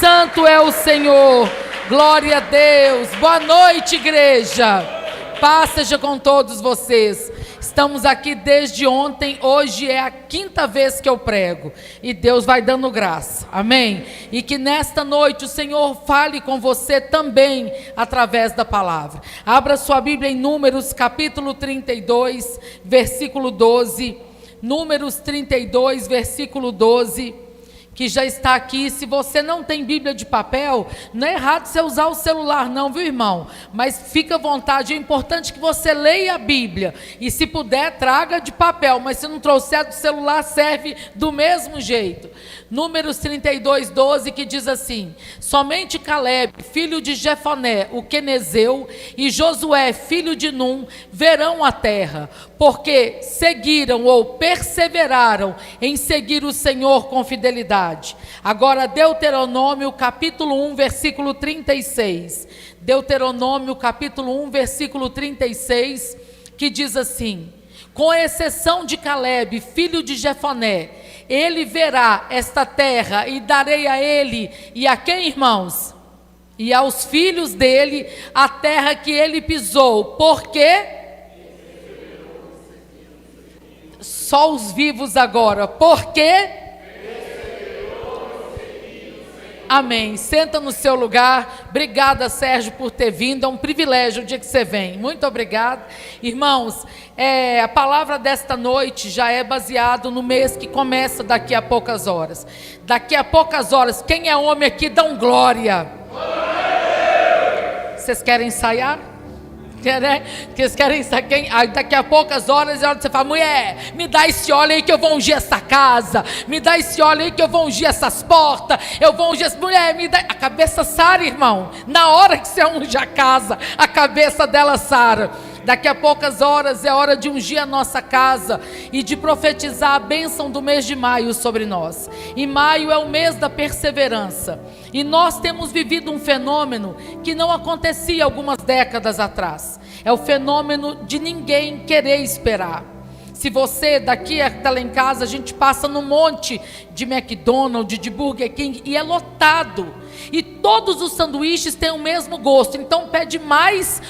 Santo é o Senhor. Glória a Deus. Boa noite, igreja. Paz seja com todos vocês. Estamos aqui desde ontem, hoje é a 5ª vez que eu prego, e Deus vai dando graça, amém? E que nesta noite o Senhor fale com você também, através da palavra. Abra sua Bíblia em Números capítulo 32, versículo 12, Números 32, versículo 12, que já está aqui. Se você não tem Bíblia de papel, não é errado você usar o celular não, viu, irmão? Mas fica à vontade, é importante que você leia a Bíblia, e se puder, traga de papel, mas se não trouxer do celular, serve do mesmo jeito. Números 32, 12, que diz assim: somente Caleb, filho de Jefoné, o quenezeu, e Josué, filho de Num, verão a terra, porque seguiram ou perseveraram em seguir o Senhor com fidelidade. Agora Deuteronômio capítulo 1, versículo 36. Deuteronômio capítulo 1, versículo 36, que diz assim: com exceção de Caleb, filho de Jefoné, ele verá esta terra, e darei a ele, e a quem, irmãos? E aos filhos dele, a terra que ele pisou, porque só os vivos agora, porque amém. Senta no seu lugar. Obrigada, Sérgio, por ter vindo. É um privilégio o dia que você vem. Muito obrigado. Irmãos, a palavra desta noite já é baseado no mês que começa daqui a poucas horas. Daqui a poucas horas, quem é homem aqui, dão glória. Vocês querem ensaiar? Vocês querem saber? Aí daqui a poucas horas é hora de você falar: mulher, me dá esse óleo aí que eu vou ungir essa casa, me dá esse óleo aí que eu vou ungir essas portas, eu vou ungir essa mulher, me dá. A cabeça sara, irmão. Na hora que você unge a casa, a cabeça dela sara. Daqui a poucas horas é hora de ungir a nossa casa e de profetizar a bênção do mês de maio sobre nós. E maio é o mês da perseverança. E nós temos vivido um fenômeno que não acontecia algumas décadas atrás. É o fenômeno de ninguém querer esperar. Se você daqui até lá em casa, a gente passa num monte de McDonald's, de Burger King, e é lotado. E todos os sanduíches têm o mesmo gosto. Então pede mais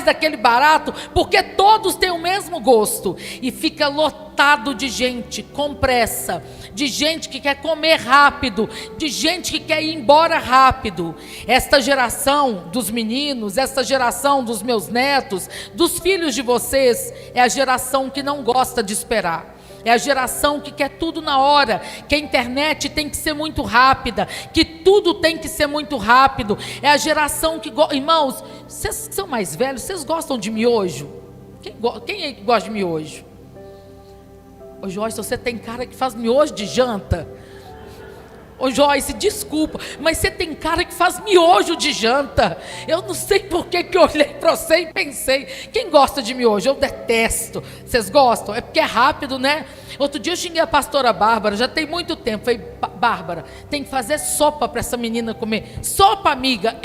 daquele barato, porque todos têm o mesmo gosto. E fica lotado de gente com pressa, de gente que quer comer rápido, de gente que quer ir embora rápido. Esta geração dos meninos, esta geração dos meus netos, dos filhos de vocês, é a geração que não gosta de esperar. É a geração que quer tudo na hora, que a internet tem que ser muito rápida, que tudo tem que ser muito rápido. É a geração que... Irmãos, vocês são mais velhos, vocês gostam de miojo? Quem é que gosta de miojo? Ô Joyce, você tem cara que faz miojo de janta. Ô Joyce, desculpa, mas você tem cara que faz miojo de janta. Eu não sei por que eu olhei para você e pensei: quem gosta de miojo? Eu detesto. Vocês gostam? É porque é rápido, né? Outro dia eu xinguei a pastora Bárbara, já tem muito tempo. Falei: Bárbara, tem que fazer sopa para essa menina comer. Sopa, amiga?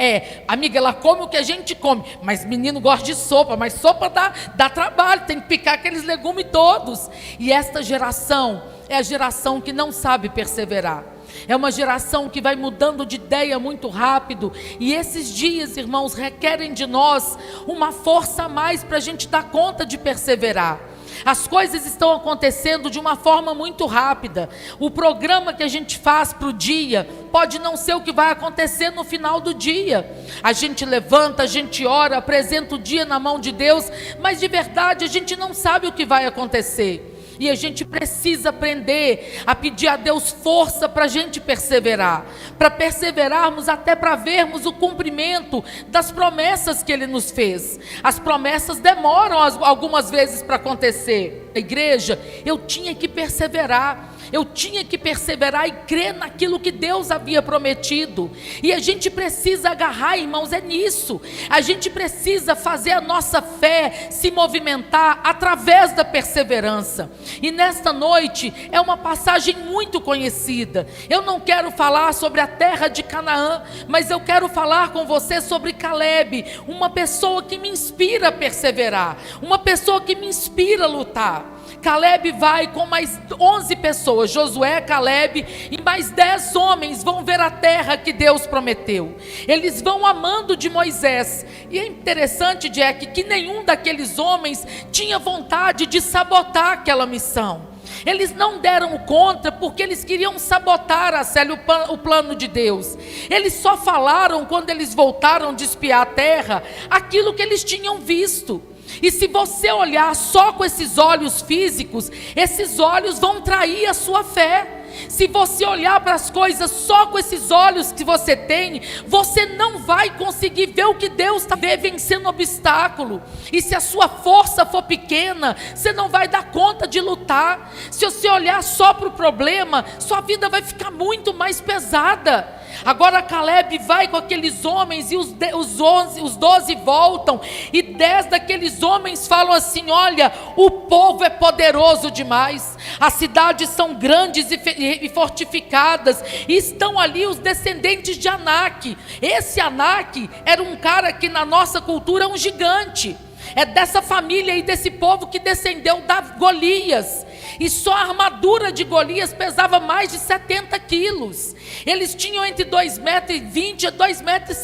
Amiga, ela come o que a gente come, mas menino gosta de sopa, mas sopa dá trabalho, tem que picar aqueles legumes todos. E esta geração é a geração que não sabe perseverar. É uma geração que vai mudando de ideia muito rápido. E esses dias, irmãos, requerem de nós uma força a mais para a gente dar conta de perseverar. As coisas estão acontecendo de uma forma muito rápida. O programa que a gente faz para o dia pode não ser o que vai acontecer no final do dia. A gente levanta, a gente ora, apresenta o dia na mão de Deus, mas de verdade a gente não sabe o que vai acontecer. E a gente precisa aprender a pedir a Deus força para a gente perseverar. Para perseverarmos até para vermos o cumprimento das promessas que Ele nos fez. As promessas demoram algumas vezes para acontecer. A igreja, eu tinha que perseverar. Eu tinha que perseverar e crer naquilo que Deus havia prometido. E a gente precisa agarrar, irmãos, é nisso. A gente precisa fazer a nossa fé se movimentar através da perseverança. E nesta noite é uma passagem muito conhecida. Eu não quero falar sobre a terra de Canaã, mas eu quero falar com você sobre Caleb, uma pessoa que me inspira a perseverar, uma pessoa que me inspira a lutar. Caleb vai com mais 11 pessoas, Josué, Caleb e mais 10 homens vão ver a terra que Deus prometeu. Eles vão amando de Moisés. E é interessante, Jack, que nenhum daqueles homens tinha vontade de sabotar aquela missão. Eles não deram conta porque eles queriam sabotar, Acélio, o plano de Deus. Eles só falaram, quando eles voltaram de espiar a terra, aquilo que eles tinham visto. E se você olhar só com esses olhos físicos, esses olhos vão trair a sua fé. Se você olhar para as coisas só com esses olhos que você tem, você não vai conseguir ver o que Deus está vencendo obstáculo. E se a sua força for pequena, você não vai dar conta de lutar. Se você olhar só para o problema, sua vida vai ficar muito mais pesada. Agora Caleb vai com aqueles homens e os 12 voltam, e 10 daqueles homens falam assim: olha, o povo é poderoso demais, as cidades são grandes e fortificadas, e estão ali os descendentes de Anak. Esse Anak era um cara que na nossa cultura é um gigante. É dessa família e desse povo que descendeu da Golias. E só a armadura de Golias pesava mais de 70 quilos. Eles tinham entre 2,20 metros a 2,50 metros.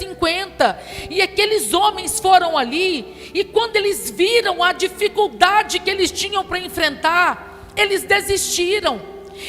E aqueles homens foram ali, e quando eles viram a dificuldade que eles tinham para enfrentar, eles desistiram.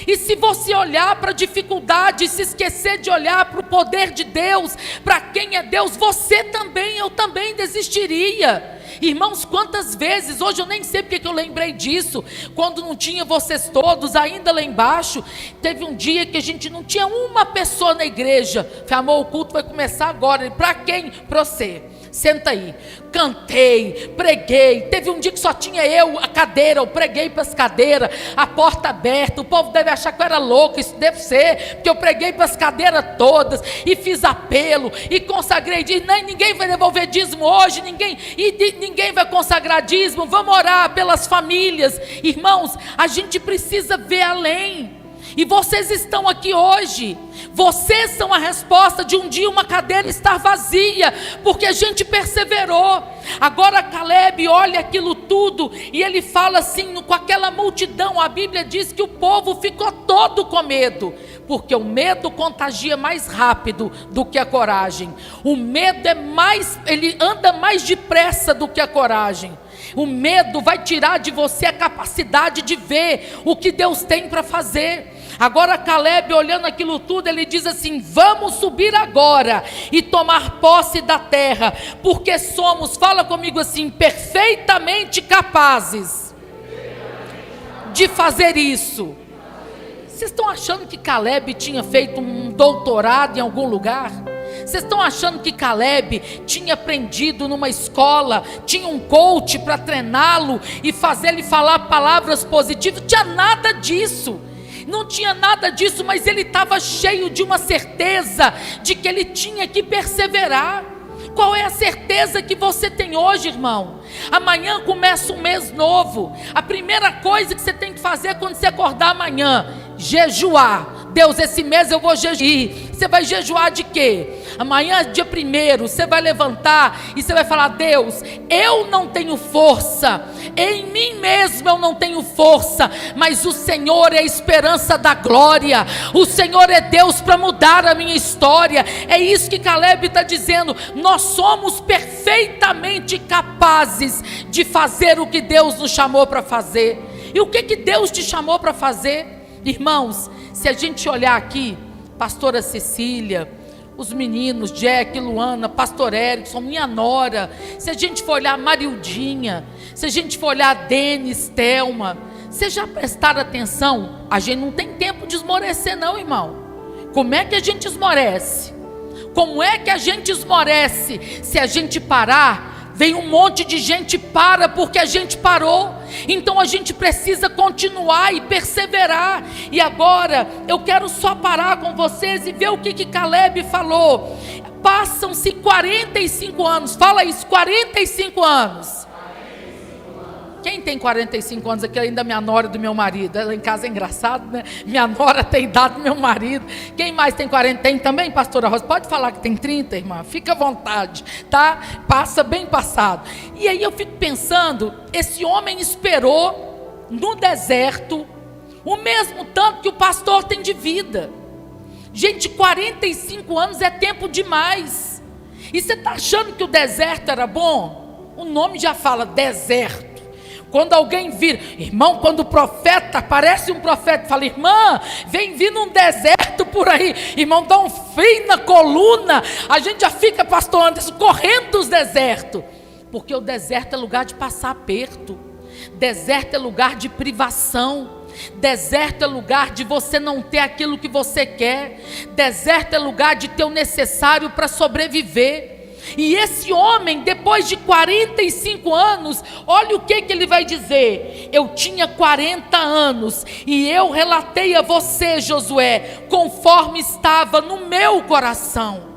E se você olhar para a dificuldade e se esquecer de olhar para o poder de Deus, para quem é Deus, você também, eu também desistiria. Irmãos, quantas vezes, hoje eu nem sei porque que eu lembrei disso, quando não tinha vocês todos ainda lá embaixo, teve um dia que a gente não tinha uma pessoa na igreja. Falei: amor, o culto vai começar agora. Para quem? Para você. Senta aí. Cantei, preguei. Teve um dia que só tinha eu, a cadeira, eu preguei para as cadeiras, a porta aberta. O povo deve achar que eu era louco, isso deve ser, porque eu preguei para as cadeiras todas, e fiz apelo, e consagrei dízimo. Ninguém vai devolver dízimo hoje, ninguém vai consagrar dízimo. Vamos orar pelas famílias. Irmãos, a gente precisa ver além. E vocês estão aqui hoje, vocês são a resposta de um dia uma cadeira estar vazia, porque a gente perseverou. Agora Caleb olha aquilo tudo, e ele fala assim, com aquela multidão, a Bíblia diz que o povo ficou todo com medo, porque o medo contagia mais rápido do que a coragem. O medo ele anda mais depressa do que a coragem. O medo vai tirar de você a capacidade de ver o que Deus tem para fazer. Agora Caleb, olhando aquilo tudo, ele diz assim: vamos subir agora e tomar posse da terra, porque somos, fala comigo assim, perfeitamente capazes de fazer isso. Vocês estão achando que Caleb tinha feito um doutorado em algum lugar? Vocês estão achando que Caleb tinha aprendido numa escola, tinha um coach para treiná-lo e fazer ele falar palavras positivas? Não tinha nada disso. Não tinha nada disso, mas ele estava cheio de uma certeza de que ele tinha que perseverar. Qual é a certeza que você tem hoje, irmão? Amanhã começa um mês novo. A primeira coisa que você tem que fazer quando você acordar amanhã: jejuar. Deus, esse mês eu vou jejuar. Você vai jejuar de quê? Amanhã, dia 1º, você vai levantar e você vai falar: Deus, eu não tenho força, em mim mesmo eu não tenho força, mas o Senhor é a esperança da glória, o Senhor é Deus para mudar a minha história. É isso que Caleb está dizendo. Nós somos perfeitamente capazes de fazer o que Deus nos chamou para fazer. E o que Deus te chamou para fazer? Irmãos, se a gente olhar aqui, pastora Cecília, os meninos, Jack, Luana, pastor Erickson, minha nora, se a gente for olhar Marildinha, se a gente for olhar Denis, Thelma, vocês já prestaram atenção? A gente não tem tempo de esmorecer não, irmão. Como é que a gente esmorece? Como é que a gente esmorece? Se a gente parar, vem um monte de gente para porque a gente parou. Então a gente precisa continuar e perseverar. E agora eu quero só parar com vocês e ver o que Caleb falou. Passam-se 45 anos. Fala isso, 45 anos. Quem tem 45 anos aqui? Ainda minha nora do meu marido. Ela em casa é engraçado, né? Minha nora tem idade do meu marido. Quem mais tem 40? Tem também, pastora Rosa? Pode falar que tem 30, irmã? Fica à vontade, tá? Passa bem passado. E aí eu fico pensando, esse homem esperou no deserto o mesmo tanto que o pastor tem de vida. Gente, 45 anos é tempo demais. E você está achando que o deserto era bom? O nome já fala deserto. Quando alguém vira, irmão, quando o profeta, aparece um profeta e fala, irmã, vem vindo um deserto por aí, irmão, dá um frio na coluna, a gente já fica, pastor Anderson, correndo dos desertos, porque o deserto é lugar de passar aperto, deserto é lugar de privação, deserto é lugar de você não ter aquilo que você quer, deserto é lugar de ter o necessário para sobreviver. E esse homem, depois de 45 anos, olha o que ele vai dizer: eu tinha 40 anos, e eu relatei a você, Josué, conforme estava no meu coração.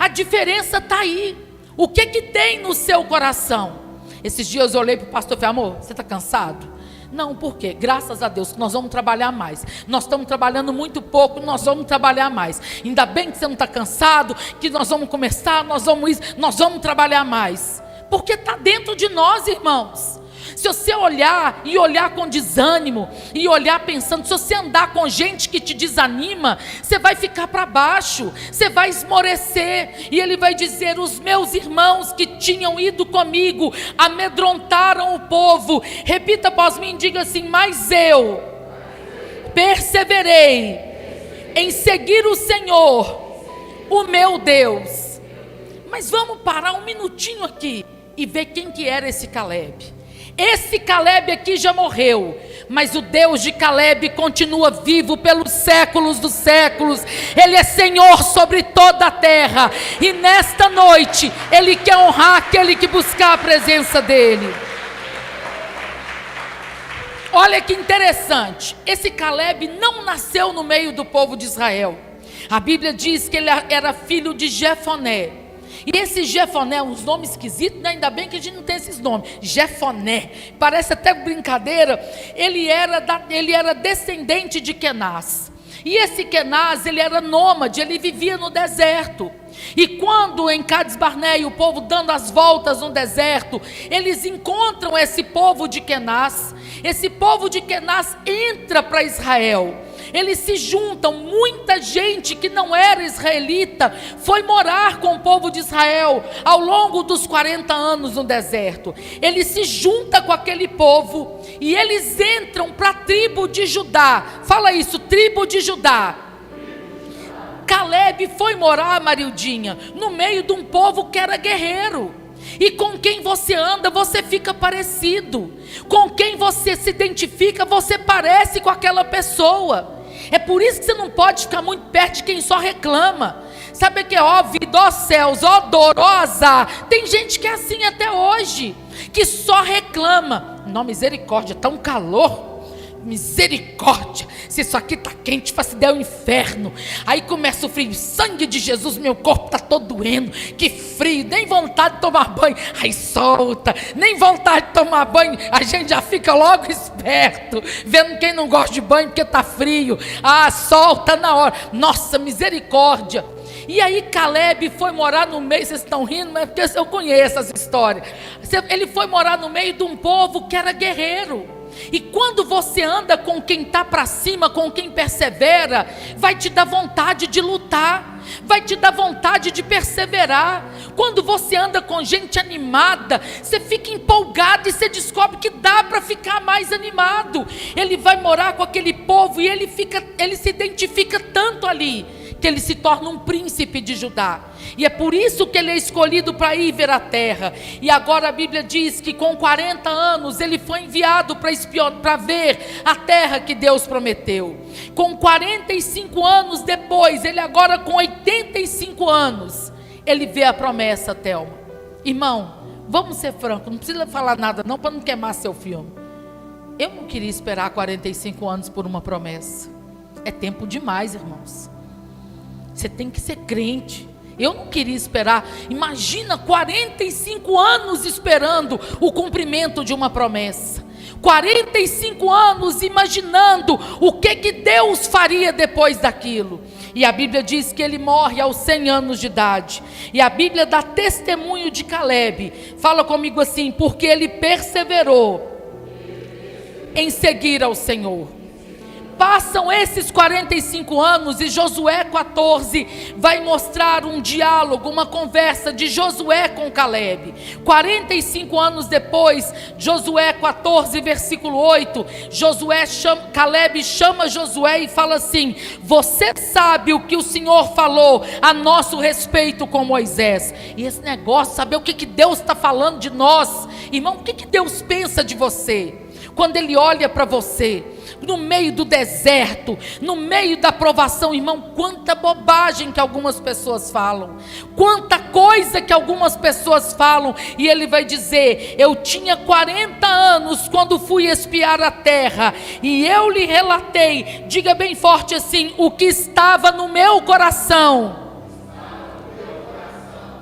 A diferença está aí. O que tem no seu coração? Esses dias eu olhei para o pastor e falei, amor, você está cansado? Não, por quê? Graças a Deus que nós vamos trabalhar mais. Nós estamos trabalhando muito pouco, nós vamos trabalhar mais. Ainda bem que você não está cansado, que nós vamos começar, nós vamos trabalhar mais. Porque está dentro de nós, irmãos. Se você olhar e olhar com desânimo, e olhar pensando, se você andar com gente que te desanima, você vai ficar para baixo, você vai esmorecer. E ele vai dizer, os meus irmãos que tinham ido comigo, amedrontaram o povo. Repita após mim, diga assim, mas eu perseverei em seguir o Senhor, o meu Deus. Mas vamos parar um minutinho aqui, e ver quem que era esse Caleb. Esse Caleb aqui já morreu, mas o Deus de Caleb continua vivo pelos séculos dos séculos. Ele é Senhor sobre toda a terra, e nesta noite Ele quer honrar aquele que buscar a presença dEle. Olha que interessante, esse Caleb não nasceu no meio do povo de Israel. A Bíblia diz que ele era filho de Jefoné. E esse Jefoné, uns nomes esquisitos, né? Ainda bem que a gente não tem esses nomes. Jefoné, parece até brincadeira. Ele era descendente de Kenaz. E esse Kenaz, ele era nômade, ele vivia no deserto. E quando em Cades Barneia, o povo dando as voltas no deserto, eles encontram esse povo de Kenaz. Esse povo de Kenaz entra para Israel. Eles se juntam, muita gente que não era israelita foi morar com o povo de Israel ao longo dos 40 anos no deserto. Eles se juntam com aquele povo e eles entram para a tribo de Judá. Fala isso, tribo de Judá. Caleb foi morar, Marildinha, no meio de um povo que era guerreiro. E com quem você anda, você fica parecido. Com quem você se identifica, você parece com aquela pessoa. É por isso que você não pode ficar muito perto de quem só reclama. Sabe o que é ó vida, ó céus, ó dor, ó azar. Tem gente que é assim até hoje, que só reclama. Não, misericórdia, está um calor. Misericórdia, se isso aqui está quente, faz ideia o inferno. Aí começa o frio, sangue de Jesus, meu corpo está todo doendo, que frio, nem vontade de tomar banho. Aí solta, nem vontade de tomar banho, a gente já fica logo esperto, vendo quem não gosta de banho porque está frio. Ah, solta na hora, nossa, misericórdia. E aí Caleb foi morar no meio, vocês estão rindo, mas é porque eu conheço essa história. Ele foi morar no meio de um povo que era guerreiro. E quando você anda com quem está para cima, com quem persevera, vai te dar vontade de lutar, vai te dar vontade de perseverar. Quando você anda com gente animada, você fica empolgado e você descobre que dá para ficar mais animado. Ele vai morar com aquele povo e ele se identifica tanto ali, que ele se torna um príncipe de Judá. E é por isso que ele é escolhido para ir ver a terra. E agora a Bíblia diz que com 40 anos ele foi enviado para ver a terra que Deus prometeu. Com 45 anos depois, ele agora com 85 anos, ele vê a promessa, Thelma. Irmão, vamos ser francos, não precisa falar nada não, para não queimar seu filme. Eu não queria esperar 45 anos por uma promessa. É tempo demais, irmãos. Você tem que ser crente. Eu não queria esperar. Imagina 45 anos esperando o cumprimento de uma promessa. 45 anos imaginando o que Deus faria depois daquilo. E a Bíblia diz que ele morre aos 100 anos de idade. E a Bíblia dá testemunho de Caleb. Fala comigo assim, porque ele perseverou em seguir ao Senhor. Passam esses 45 anos e Josué 14 vai mostrar um diálogo, uma conversa de Josué com Caleb. 45 anos depois, Josué 14, versículo 8, Caleb chama Josué e fala assim: você sabe o que o Senhor falou a nosso respeito com Moisés. E esse negócio, saber o que Deus está falando de nós, irmão, o que Deus pensa de você? Quando Ele olha para você, no meio do deserto, no meio da provação, irmão, quanta bobagem que algumas pessoas falam, quanta coisa que algumas pessoas falam, e Ele vai dizer: eu tinha 40 anos quando fui espiar a terra, e eu lhe relatei, diga bem forte assim, o que estava no meu coração.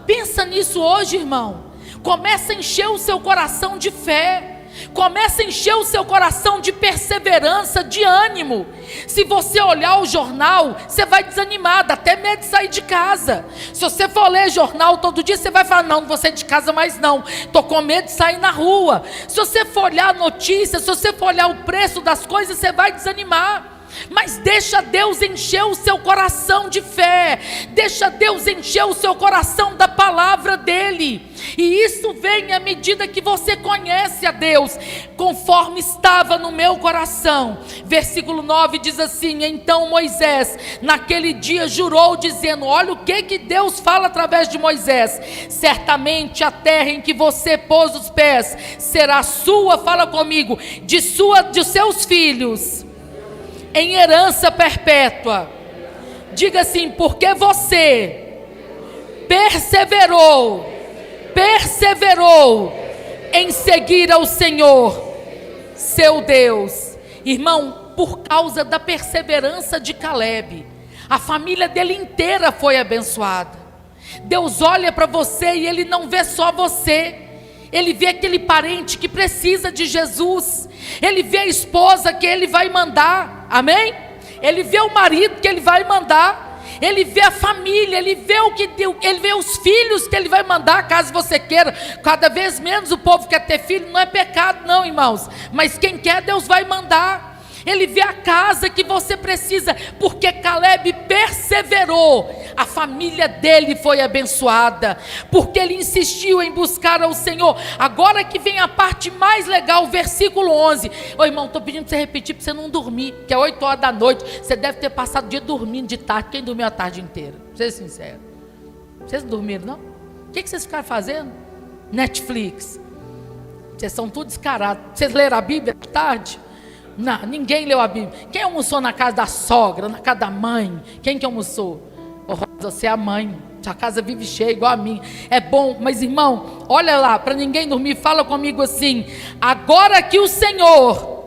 Pensa nisso hoje, irmão. Começa a encher o seu coração de fé. Começa a encher o seu coração de perseverança, de ânimo. Se você olhar o jornal, você vai desanimar, dá até medo de sair de casa. Se você for ler jornal todo dia, você vai falar: não vou sair de casa mais não, estou com medo de sair na rua. Se você for olhar a notícia, se você for olhar o preço das coisas, você vai desanimar. Mas deixa Deus encher o seu coração de fé, deixa Deus encher o seu coração da palavra dEle, e isso vem à medida que você conhece a Deus, conforme estava no meu coração. Versículo 9 diz assim: então Moisés naquele dia jurou dizendo, olha o que Deus fala através de Moisés: certamente a terra em que você pôs os pés será sua, fala comigo, de seus filhos, em herança perpétua. Diga assim: porque você perseverou em seguir ao Senhor, seu Deus. Irmão, por causa da perseverança de Caleb, a família dele inteira foi abençoada. Deus olha para você e Ele não vê só você. Ele vê aquele parente que precisa de Jesus. Ele vê a esposa que Ele vai mandar, amém? Ele vê o marido que Ele vai mandar. Ele vê a família, Ele vê Ele vê os filhos que Ele vai mandar, caso você queira. Cada vez menos o povo quer ter filho, não é pecado não, irmãos, mas quem quer, Deus vai mandar. Ele vê a casa que você precisa, porque Caleb perseverou, a família dele foi abençoada, porque ele insistiu em buscar ao Senhor. Agora que vem a parte mais legal, versículo 11. Ô irmão, estou pedindo para você repetir, para você não dormir, que é 8 horas da noite, você deve ter passado o dia dormindo de tarde. Quem dormiu a tarde inteira? Seja sincero. Vocês não dormiram não? O que vocês ficaram fazendo? Netflix. Vocês são tudo descarados. Vocês leram a Bíblia à tarde? Não, ninguém leu a Bíblia. Quem almoçou na casa da sogra, na casa da mãe? Quem que almoçou? Oh, você é a mãe, sua casa vive cheia igual a minha. É bom, mas irmão, olha lá, para ninguém dormir, fala comigo assim: agora que o Senhor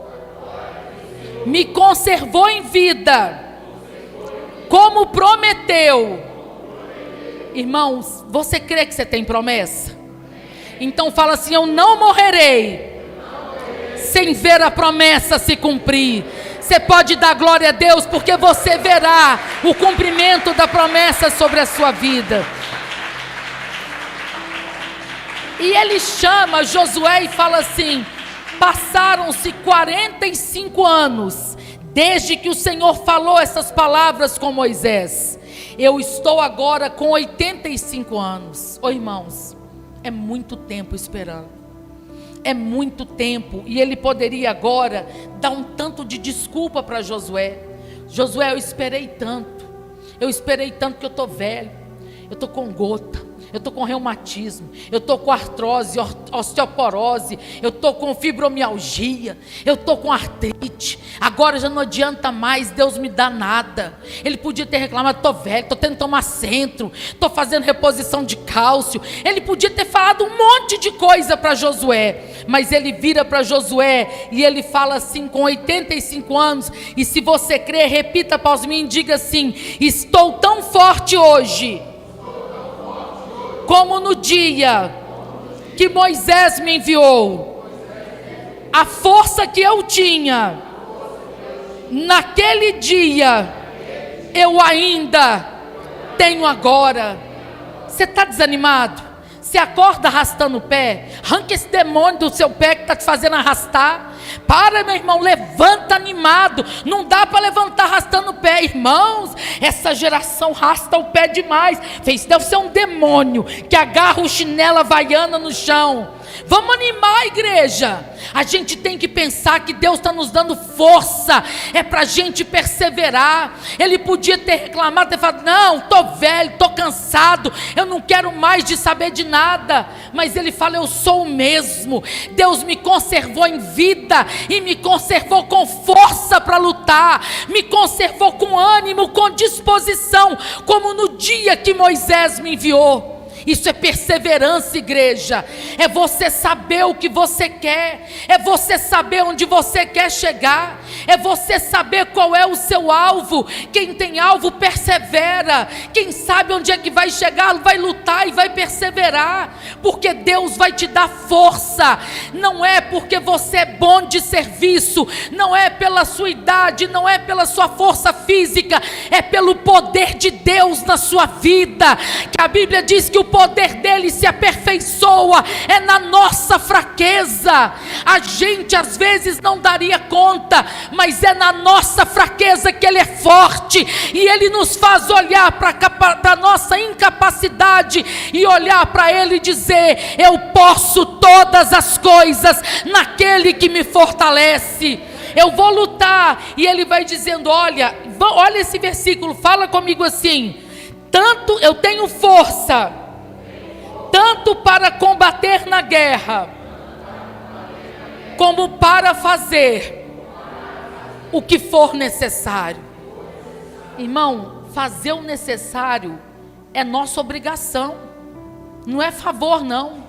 me conservou em vida, como prometeu. Irmãos, você crê que você tem promessa? Então fala assim: eu não morrerei sem ver a promessa se cumprir. Você pode dar glória a Deus, porque você verá o cumprimento da promessa sobre a sua vida. E ele chama Josué e fala assim: passaram-se 45 anos desde que o Senhor falou essas palavras com Moisés. Eu estou agora com 85 anos. Ô irmãos, é muito tempo esperando. É muito tempo, e ele poderia agora dar um tanto de desculpa para Josué. Josué, eu esperei tanto que eu estou velho, eu estou com gota, eu estou com reumatismo, eu estou com artrose, osteoporose, eu estou com fibromialgia, eu estou com artrite, agora já não adianta mais, Deus me dá nada. Ele podia ter reclamado: estou velho, estou tendo que tomar centro, estou fazendo reposição de cálcio. Ele podia ter falado um monte de coisa para Josué, mas ele vira para Josué e ele fala assim, com 85 anos, e se você crer, repita após mim e diga assim: estou tão forte hoje como no dia que Moisés me enviou. A força que eu tinha naquele dia, eu ainda tenho agora. Você está desanimado? Você acorda arrastando o pé, arranca esse demônio do seu pé que está te fazendo arrastar. Para, meu irmão, levanta animado. Não dá para levantar arrastando o pé, irmãos. Essa geração arrasta o pé demais. Deve ser um demônio que agarra o chinelo havaiana no chão. Vamos animar a igreja. A gente tem que pensar que Deus está nos dando força, é para a gente perseverar. Ele podia ter reclamado, ter falado: não, estou velho, estou cansado, eu não quero mais de saber de nada. Mas ele fala: eu sou o mesmo. Deus me conservou em vida e me conservou com força para lutar, me conservou com ânimo, com disposição, como no dia que Moisés me enviou. Isso é perseverança, igreja. É você saber o que você quer, é você saber onde você quer chegar, é você saber qual é o seu alvo. Quem tem alvo persevera. Quem sabe onde é que vai chegar, vai lutar e vai perseverar, porque Deus vai te dar força. Não é porque você é bom de serviço, não é pela sua idade, não é pela sua força física, é pelo poder de Deus na sua vida. Que a Bíblia diz que o poder dele se aperfeiçoa é na nossa fraqueza. A gente às vezes não daria conta, mas é na nossa fraqueza que ele é forte, e ele nos faz olhar para a nossa incapacidade e olhar para ele e dizer: eu posso todas as coisas naquele que me fortalece. Eu vou lutar. E ele vai dizendo: olha esse versículo, fala comigo assim: tanto eu tenho força, tanto para combater na guerra, como para fazer o que for necessário. Irmão, fazer o necessário é nossa obrigação, não é favor não.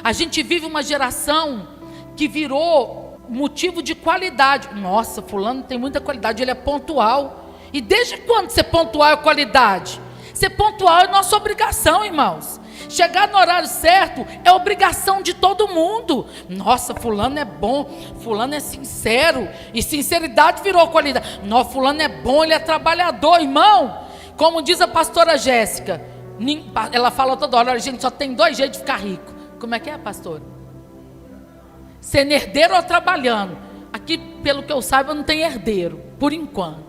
A gente vive uma geração que virou motivo de qualidade. Nossa, fulano tem muita qualidade, ele é pontual. E desde quando ser pontual é qualidade? Ser pontual é nossa obrigação, irmãos. Chegar no horário certo é obrigação de todo mundo. Nossa, fulano é bom, fulano é sincero, e sinceridade virou qualidade. Nossa, fulano é bom, ele é trabalhador. Irmão, como diz a pastora Jéssica, ela fala toda hora: a gente só tem 2 jeitos de ficar rico. Como é que é, pastora? Ser herdeiro ou trabalhando? Aqui, pelo que eu saiba, não tem herdeiro, por enquanto.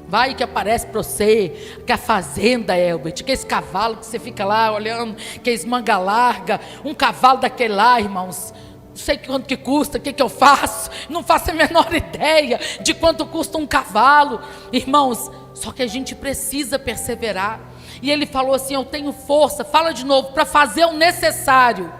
Vai que aparece para você, que a fazenda, Elbert, que esse cavalo que você fica lá olhando, que é manga larga, um cavalo daquele lá, irmãos, não sei quanto que custa, o que eu faço, não faço a menor ideia de quanto custa um cavalo, irmãos. Só que a gente precisa perseverar. E ele falou assim: eu tenho força, fala de novo, para fazer o necessário.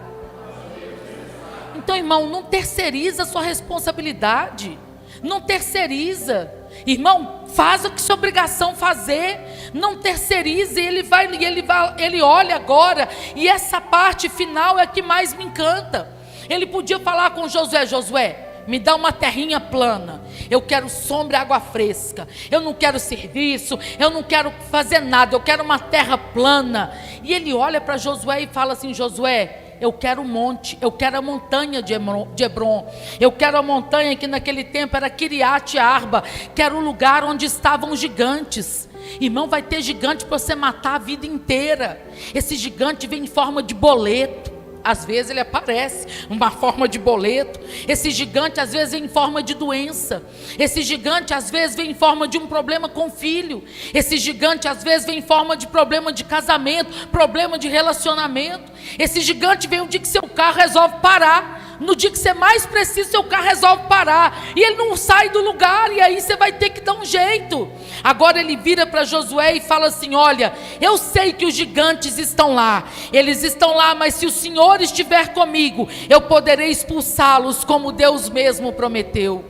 Então, irmão, não terceiriza a sua responsabilidade, não terceiriza. Irmão, faz o que sua obrigação fazer, não terceirize. Ele olha agora, e essa parte final é a que mais me encanta. Ele podia falar com Josué: Josué, me dá uma terrinha plana, eu quero sombra e água fresca, eu não quero serviço, eu não quero fazer nada, eu quero uma terra plana. E ele olha para Josué e fala assim: Josué, eu quero um monte, eu quero a montanha de Hebron, eu quero a montanha que naquele tempo era Kiriat Arba, que era o lugar onde estavam os gigantes. Irmão, vai ter gigante para você matar a vida inteira. Esse gigante vem em forma de boleto. Às vezes ele aparece uma forma de boleto. Esse gigante às vezes vem em forma de doença. Esse gigante às vezes vem em forma de um problema com o filho. Esse gigante às vezes vem em forma de problema de casamento, problema de relacionamento. Esse gigante vem um dia que seu carro resolve parar. No dia que você mais precisa, seu carro resolve parar, e ele não sai do lugar, e aí você vai ter que dar um jeito. Agora ele vira para Josué e fala assim: olha, eu sei que os gigantes estão lá, eles estão lá, mas se o Senhor estiver comigo, eu poderei expulsá-los, como Deus mesmo prometeu.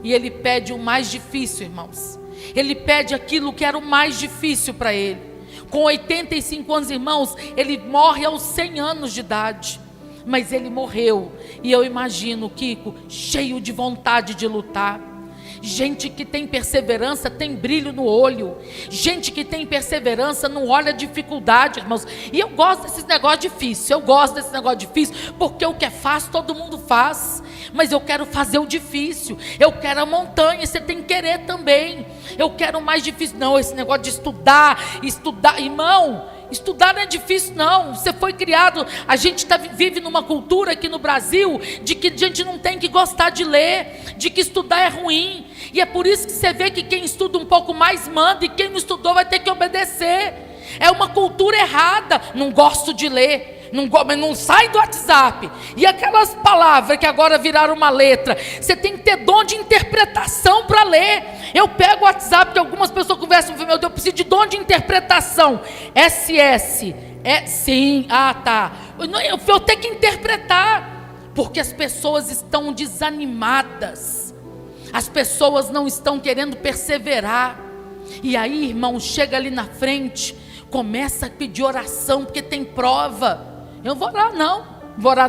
E ele pede o mais difícil, irmãos. Ele pede aquilo que era o mais difícil para ele. Com 85 anos, irmãos, ele morre aos 100 anos de idade. Mas ele morreu, e eu imagino, Kiko, cheio de vontade de lutar. Gente que tem perseverança tem brilho no olho. Gente que tem perseverança não olha a dificuldade, irmãos. E eu gosto desses negócios difíceis. Eu gosto desse negócio difícil, porque o que é fácil todo mundo faz. Mas eu quero fazer o difícil. Eu quero a montanha, você tem que querer também. Eu quero o mais difícil. Não, esse negócio de estudar. Irmão, Estudar não é difícil, não. Você foi criado, a gente vive numa cultura aqui no Brasil de que a gente não tem que gostar de ler, de que estudar é ruim. E é por isso que você vê que quem estuda um pouco mais manda, e quem não estudou vai ter que obedecer. É uma cultura errada. Não gosto de ler, mas não sai do WhatsApp. E aquelas palavras que agora viraram uma letra, você tem que ter dom de interpretação para ler. Eu pego o WhatsApp que algumas pessoas conversam, meu Deus, eu preciso de dom de interpretação. SS, sim, tá. Eu tenho que interpretar, porque as pessoas estão desanimadas, as pessoas não estão querendo perseverar. E aí, irmão, chega ali na frente, começa a pedir oração, porque tem prova. Eu não vou orar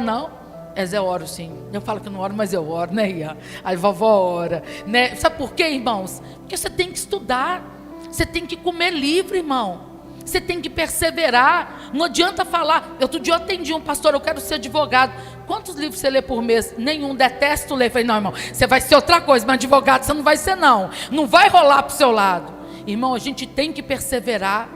não. Zé, eu oro sim. Eu falo que não oro, mas eu oro, né, Ian? Aí vovó ora, né? Sabe por quê, irmãos? Porque você tem que estudar, você tem que comer livre, irmão. Você tem que perseverar. Não adianta falar. Outro dia eu atendi um pastor, eu quero ser advogado. Quantos livros você lê por mês? Nenhum, detesto ler. Eu falei, não, irmão, você vai ser outra coisa, mas advogado você não vai ser, não. Não vai rolar para o seu lado. Irmão, a gente tem que perseverar.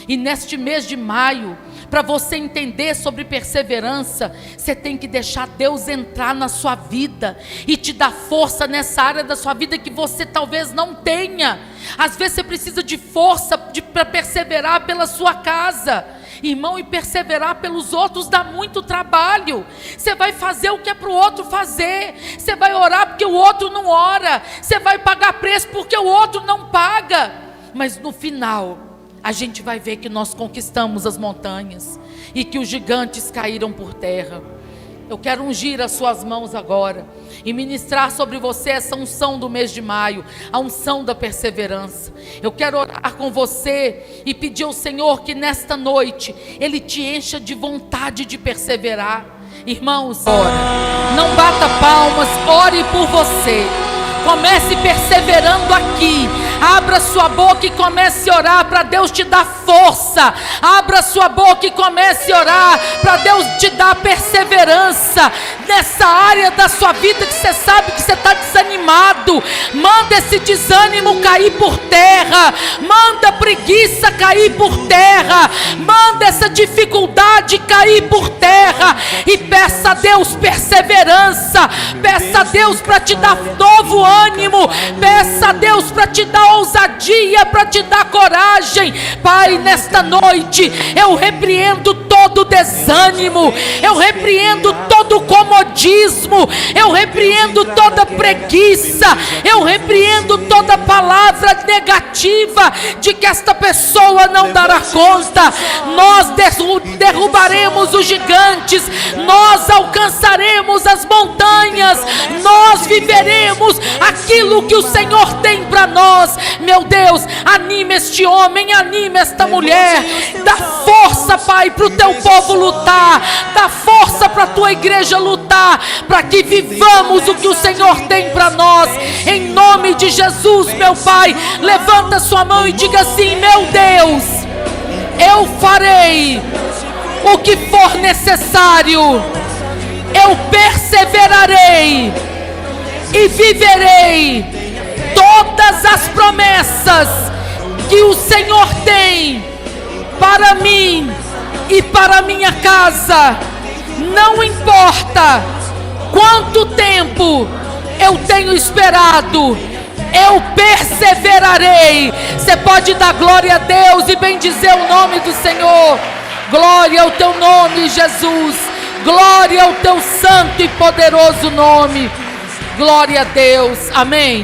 E neste mês de maio, para você entender sobre perseverança, você tem que deixar Deus entrar na sua vida e te dar força nessa área da sua vida que você talvez não tenha. Às vezes você precisa de força para perseverar pela sua casa, irmão, e perseverar pelos outros dá muito trabalho. Você vai fazer o que é para o outro fazer, você vai orar porque o outro não ora, você vai pagar preço porque o outro não paga, mas no final a gente vai ver que nós conquistamos as montanhas e que os gigantes caíram por terra. Eu quero ungir as suas mãos agora e ministrar sobre você essa unção do mês de maio, a unção da perseverança. Eu quero orar com você e pedir ao Senhor que nesta noite Ele te encha de vontade de perseverar. Irmãos, ora, não bata palmas, ore por você. Comece perseverando aqui. Abra sua boca e comece a orar para Deus te dar força. Abra sua boca e comece a orar para Deus te dar perseverança nessa área da sua vida que você sabe que você está desanimado. Manda esse desânimo cair por terra. Manda a preguiça cair por terra. Manda essa dificuldade cair por terra. E peça a Deus perseverança. Peça a Deus para te dar novo ânimo. Peça a Deus para te dar ousadia, para te dar coragem. Pai, nesta noite eu repreendo todo desânimo, eu repreendo todo comodismo, eu repreendo toda preguiça, eu repreendo toda palavra negativa de que esta pessoa não dará conta. Nós derrubaremos os gigantes, nós alcançaremos as montanhas, nós viveremos aquilo que o Senhor tem para nós. Meu Deus, anime este homem, anime esta mulher, dá força, Pai, para o teu povo lutar, dá força para a tua igreja lutar, para que vivamos o que o Senhor tem para nós, em nome de Jesus. Meu Pai, levanta sua mão e diga assim: meu Deus, eu farei o que for necessário, eu perseverarei e viverei todas as promessas que o Senhor tem para mim e para minha casa. Não importa quanto tempo eu tenho esperado, eu perseverarei. Você pode dar glória a Deus e bendizer o nome do Senhor. Glória ao teu nome, Jesus. Glória ao teu santo e poderoso nome. Glória a Deus. Amém.